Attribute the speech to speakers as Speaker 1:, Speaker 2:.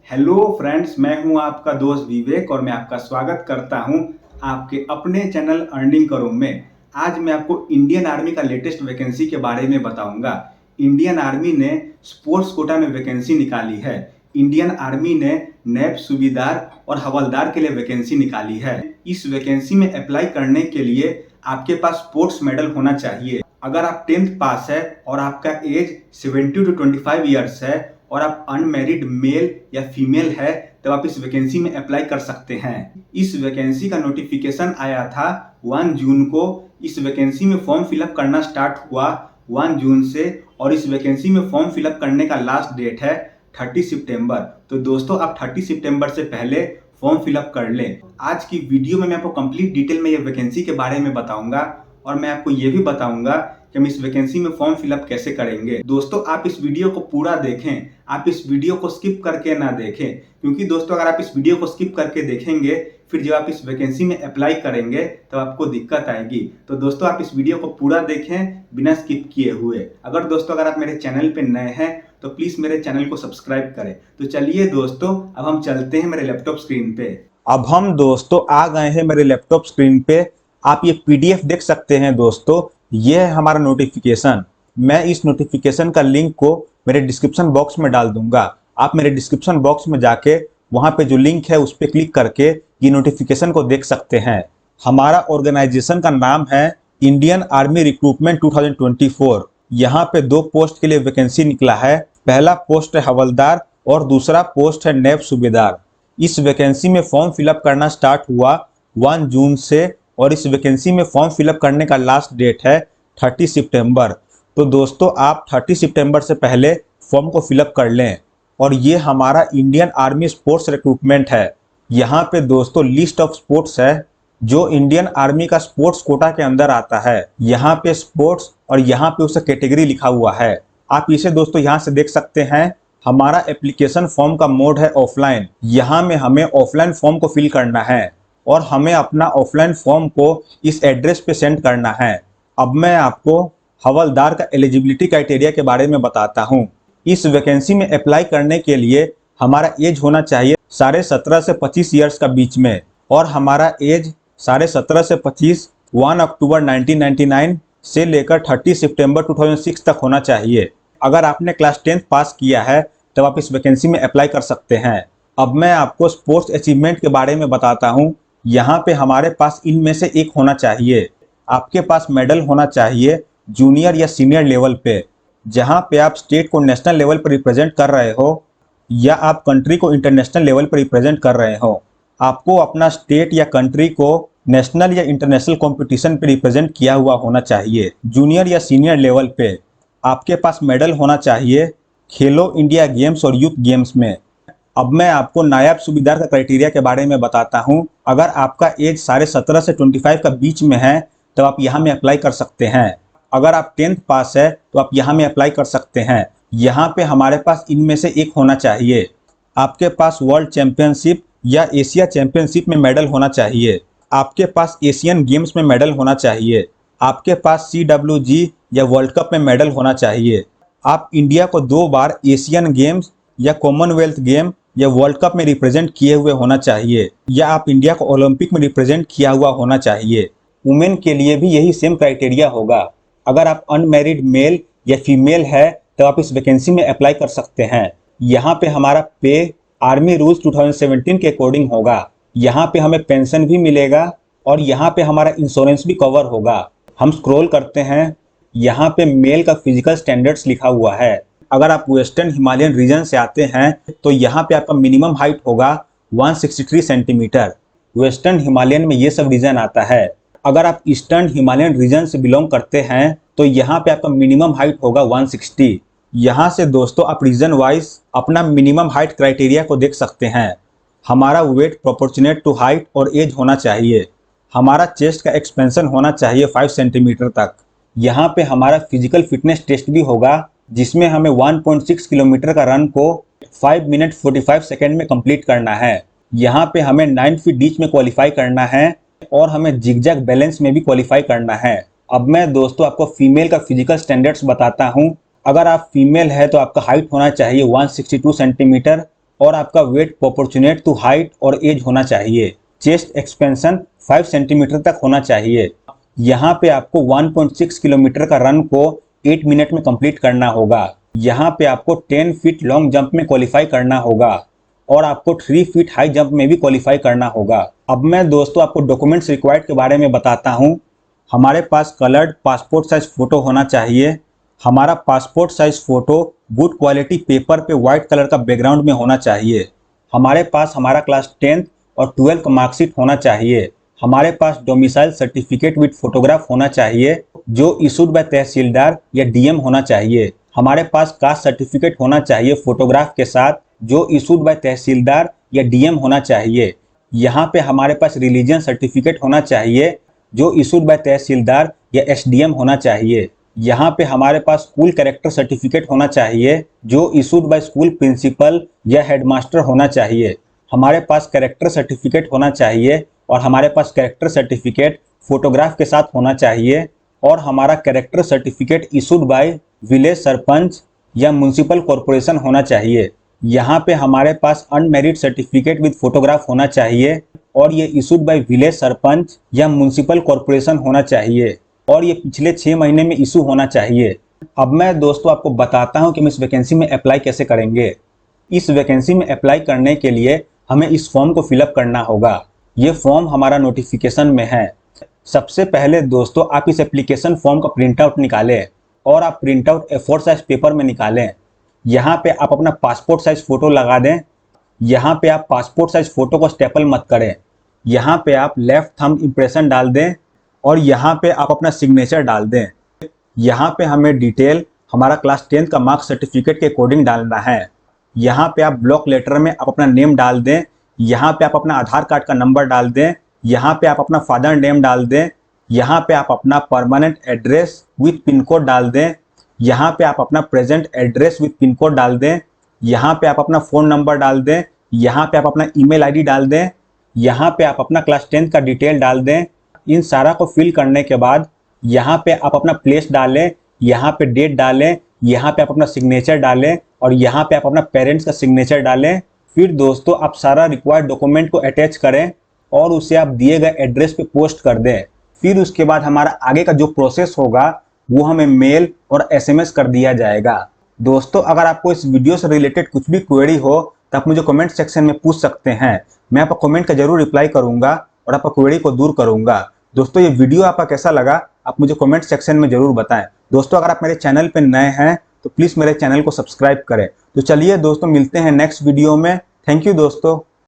Speaker 1: Hello friends, मैं हूं आपका दोस्त विवेक और मैं आपका स्वागत करता हूं आपके अपने चैनल अर्निंग करो में। आज मैं आपको इंडियन आर्मी का लेटेस्ट वैकेंसी के बारे में बताऊंगा। इंडियन आर्मी ने स्पोर्ट्स कोटा में वैकेंसी निकाली है। इंडियन आर्मी ने नैब सूबेदार और हवलदार के लिए वैकेंसी निकाली है। इस वैकेंसी में अप्लाई करने के लिए आपके पास स्पोर्ट्स मेडल होना चाहिए। अगर आप 10th पास है और आपका एज 70 to 25 ईयर्स है और आप अनमैरिड मेल या फीमेल है तो आप इस वैकेंसी में अप्लाई कर सकते हैं। इस वैकेंसी का नोटिफिकेशन आया था 1 जून को। इस वैकेंसी में फॉर्म फिलअप करना स्टार्ट हुआ 1 जून से और इस वैकेंसी में फॉर्म फिलअप करने का लास्ट डेट है 30 सितंबर। तो दोस्तों, आप 30 सितंबर से पहले फॉर्म फिलअप कर लें। आज की वीडियो में मैं आपको कंप्लीट डिटेल में ये वैकेंसी के बारे में बताऊंगा और मैं आपको ये भी बताऊंगा कि हम इस वैकेंसी में फॉर्म फिलअप कैसे करेंगे। दोस्तों, आप इस वीडियो को पूरा देखें, आप इस वीडियो को स्किप करके ना देखें, क्योंकि दोस्तों अगर आप इस वीडियो को स्किप करके देखेंगे फिर जब आप इस वैकेंसी में अप्लाई करेंगे तो आपको दिक्कत आएगी। तो दोस्तों, आप इस वीडियो को पूरा देखें बिना स्किप किए हुए। अगर आप मेरे चैनल पे नए हैं तो प्लीज मेरे चैनल को सब्सक्राइब करें। तो चलिए दोस्तों, अब हम चलते हैं मेरे लैपटॉप स्क्रीन पे।
Speaker 2: अब हम दोस्तों आ गए हैं मेरे लैपटॉप स्क्रीन पे। आप ये पीडीएफ देख सकते हैं दोस्तों, ये है हमारा नोटिफिकेशन। मैं इस नोटिफिकेशन का लिंक को मेरे डिस्क्रिप्शन बॉक्स में डाल दूंगा। आप मेरे डिस्क्रिप्शन बॉक्स में जाके वहां पे जो लिंक है उस पर क्लिक करके ये नोटिफिकेशन को देख सकते हैं। हमारा ऑर्गेनाइजेशन का नाम है इंडियन आर्मी रिक्रूटमेंट 2024। यहाँ पे 2 पोस्ट के लिए वैकेंसी निकला है। पहला पोस्ट है हवलदार और दूसरा पोस्ट है नैब सूबेदार। इस वैकेंसी में फॉर्म फिलअप करना स्टार्ट हुआ 1 जून से और इस वैकेंसी में फॉर्म फिलअप करने का लास्ट डेट है 30 सितंबर। तो दोस्तों, आप 30 सितंबर से पहले फॉर्म को फिलअप कर लें। और ये हमारा इंडियन आर्मी स्पोर्ट्स रिक्रूटमेंट है। यहाँ पे दोस्तों लिस्ट ऑफ स्पोर्ट्स है जो इंडियन आर्मी का स्पोर्ट्स कोटा के अंदर आता है। यहाँ पे स्पोर्ट्स और यहाँ पे उसका कैटेगरी लिखा हुआ है। आप इसे दोस्तों यहाँ से देख सकते हैं। हमारा एप्लीकेशन फॉर्म का मोड है ऑफलाइन। यहाँ में हमें ऑफलाइन फॉर्म को फिल करना है और हमें अपना ऑफलाइन फॉर्म को इस एड्रेस पे सेंड करना है। अब मैं आपको हवलदार का एलिजिबिलिटी क्राइटेरिया के बारे में बताता हूँ। इस वैकेंसी में अप्लाई करने के लिए हमारा एज होना चाहिए 17.5 से 25 ईयर्स का बीच में और हमारा एज 17.5 से 25 1 अक्टूबर 1999 से लेकर 30 सितंबर 2006 तक होना चाहिए। अगर आपने क्लास 10th पास किया है तब आप इस वैकेंसी में अप्लाई कर सकते हैं। अब मैं आपको स्पोर्ट्स अचीवमेंट के बारे में बताता हूँ। यहाँ पे हमारे पास इनमें से एक होना चाहिए। आपके पास मेडल होना चाहिए जूनियर या सीनियर लेवल पे, जहाँ पे आप स्टेट को नेशनल लेवल पर रिप्रेजेंट कर रहे हो या आप कंट्री को इंटरनेशनल लेवल पर रिप्रेजेंट कर रहे हो। आपको अपना स्टेट या कंट्री को नेशनल या इंटरनेशनल कंपटीशन पे रिप्रेजेंट किया हुआ होना चाहिए। जूनियर या सीनियर लेवल पे आपके पास मेडल होना चाहिए खेलो इंडिया गेम्स और यूथ गेम्स में। अब मैं आपको नायब सूबेदार का क्राइटेरिया के बारे में बताता हूं। अगर आपका एज 17.5 से 25 का बीच में है तो आप यहाँ में अप्लाई कर सकते हैं। अगर आप 10th पास है तो आप यहाँ में अप्लाई कर सकते हैं। यहाँ पे हमारे पास इनमें से एक होना चाहिए। आपके पास वर्ल्ड चैंपियनशिप या एशिया चैंपियनशिप में मेडल होना चाहिए। आपके पास एशियन गेम्स में मेडल होना चाहिए। आपके पास CWG या वर्ल्ड कप में मेडल होना चाहिए। आप इंडिया को 2 बार एशियन गेम्स या कॉमनवेल्थ गेम या वर्ल्ड कप में रिप्रेजेंट किए हुए होना चाहिए या आप इंडिया को ओलंपिक में रिप्रेजेंट किया हुआ होना चाहिए। वुमेन के लिए भी यही सेम क्राइटेरिया होगा। अगर आप अनमैरिड मेल या फीमेल है तो आप इस वैकेंसी में अप्लाई कर सकते हैं। यहाँ पे हमारा पे आर्मी रूल्स 2017 के अकॉर्डिंग होगा। यहाँ पे हमें पेंशन भी मिलेगा और यहाँ पे हमारा इंश्योरेंस भी कवर होगा। हम स्क्रॉल करते हैं, यहाँ पे मेल का फिजिकल स्टैंडर्ड्स लिखा हुआ है। अगर आप वेस्टर्न हिमालयन रीजन से आते हैं तो यहाँ पे आपका मिनिमम हाइट होगा 163 सेंटीमीटर। वेस्टर्न हिमालयन में ये सब रीजन आता है। अगर आप ईस्टर्न हिमालयन रीजन से बिलोंग करते हैं तो यहाँ पे आपका मिनिमम हाइट होगा 160। यहाँ से दोस्तों आप रीजन वाइज अपना मिनिमम हाइट क्राइटेरिया को देख सकते हैं। हमारा वेट प्रोपोर्शनेट टू हाइट और एज होना चाहिए। हमारा चेस्ट का एक्सपेंशन होना चाहिए 5 सेंटीमीटर तक। यहाँ पे हमारा फिजिकल फिटनेस टेस्ट भी होगा जिसमें हमें 1.6 किलोमीटर का रन को 5 मिनट 45 सेकेंड में कंप्लीट करना है। यहाँ पे हमें 9 फीट डीच में क्वालिफाई करना है और हमें जिगजैग बैलेंस में भी क्वालिफाई करना है। अब मैं दोस्तों आपको फीमेल का फिजिकल स्टैंडर्ड्स बताता हूँ। अगर आप फीमेल है तो आपका हाइट होना चाहिए 162 सेंटीमीटर और आपका वेट प्रोपोर्शनेट टू हाइट और एज होना चाहिए। चेस्ट एक्सपेंशन 5 सेंटीमीटर तक होना चाहिए। यहाँ पे आपको 1.6 किलोमीटर का रन को 8 मिनट में कंप्लीट करना होगा। यहाँ पे आपको 10 फीट लॉन्ग जंप में क्वालिफाई करना होगा और आपको 3 फीट हाई जंप में भी क्वालिफाई करना होगा। अब मैं दोस्तों आपको डॉक्यूमेंट्स रिक्वायर्ड के बारे में बताता हूँ। हमारे पास कलर्ड पासपोर्ट साइज फोटो होना चाहिए। हमारा passport size photo good quality paper पे व्हाइट कलर का बैकग्राउंड में होना चाहिए। हमारे पास हमारा क्लास 10th और 12th का मार्कशीट होना चाहिए। हमारे पास डोमिसाइल सर्टिफिकेट विद फोटोग्राफ होना चाहिए जो इशूड बाय तहसीलदार या डीएम होना चाहिए। हमारे पास कास्ट सर्टिफिकेट होना चाहिए फोटोग्राफ के साथ जो इशूड बाय तहसीलदार या डीएम होना चाहिए। यहाँ पे हमारे पास रिलीजन सर्टिफिकेट होना चाहिए जो इशूड बाय तहसीलदार या एसडीएम होना चाहिए। यहाँ पे हमारे पास स्कूल कैरेक्टर सर्टिफिकेट होना चाहिए जो इशूड बाय स्कूल प्रिंसिपल या हेडमास्टर होना चाहिए। हमारे पास कैरेक्टर सर्टिफिकेट होना चाहिए और हमारे पास कैरेक्टर सर्टिफिकेट फोटोग्राफ के साथ होना चाहिए और हमारा character certificate issued by village sarpanch या म्युनिसिपल कॉरपोरेशन होना चाहिए। यहाँ पे हमारे पास अनमेरिड सर्टिफिकेट विद फोटोग्राफ होना चाहिए और ये इशूड बाय विलेज सरपंच या म्युनिसिपल कॉरपोरेशन होना चाहिए और ये पिछले 6 महीने में इशू होना चाहिए। अब मैं दोस्तों आपको बताता हूँ कि हम इस वैकेंसी में अप्लाई कैसे करेंगे। इस वैकेंसी में अप्लाई करने के लिए हमें इस फॉर्म को फिलअप करना होगा। ये फॉर्म हमारा नोटिफिकेशन में है। सबसे पहले दोस्तों आप इस एप्लीकेशन फॉर्म का प्रिंट आउट निकालें और आप print out A4 size paper में निकालें। यहाँ पे आप अपना पासपोर्ट साइज फोटो लगा दें। यहाँ पे आप पासपोर्ट साइज फोटो को स्टेपल मत करें। यहाँ पे आप लेफ्ट थंब इम्प्रेशन डाल दें और यहाँ पे आप अपना सिग्नेचर डाल दें। यहाँ पे हमें डिटेल हमारा क्लास 10th का मार्क्स सर्टिफिकेट के अकॉर्डिंग डालना है। यहाँ पे आप ब्लॉक लेटर में आप अपना नेम डाल दें। यहाँ पे आप अपना आधार कार्ड का नंबर डाल दें। यहाँ पे आप अपना फादर नेम डाल दें। यहाँ पे आप अपना permanent address with pin code डाल दें। यहाँ पे आप अपना present address with pin code डाल दें। यहाँ पे आप अपना फ़ोन नंबर डाल दें। यहाँ पे आप अपना ईमेल आईडी डाल दें। यहाँ पे आप अपना क्लास 10th का डिटेल डाल दें। इन सारा को फिल करने के बाद यहाँ पे आप अपना प्लेस डालें, यहाँ पे डेट डालें, यहाँ पे आप अपना सिग्नेचर डालें और यहाँ पे आप अपना पेरेंट्स का सिग्नेचर डालें। फिर दोस्तों आप सारा रिक्वायर्ड डॉक्यूमेंट को अटैच करें और उसे आप दिए गए एड्रेस पे पोस्ट कर दें। फिर उसके बाद हमारा आगे का जो प्रोसेस होगा वो हमें मेल और एसएमएस कर दिया जाएगा। दोस्तों अगर आपको इस वीडियो से रिलेटेड कुछ भी क्वेरी हो तो आप मुझे कमेंट सेक्शन में पूछ सकते हैं। मैं आपका कमेंट का जरूर रिप्लाई करूंगा और आपका क्वेरी को दूर करूंगा। दोस्तों ये वीडियो आपका कैसा लगा आप मुझे कमेंट सेक्शन में जरूर बताएं। दोस्तों अगर आप मेरे चैनल पर नए हैं तो प्लीज़ मेरे चैनल को सब्सक्राइब करें। तो चलिए दोस्तों मिलते हैं नेक्स्ट वीडियो में। थैंक यू दोस्तों।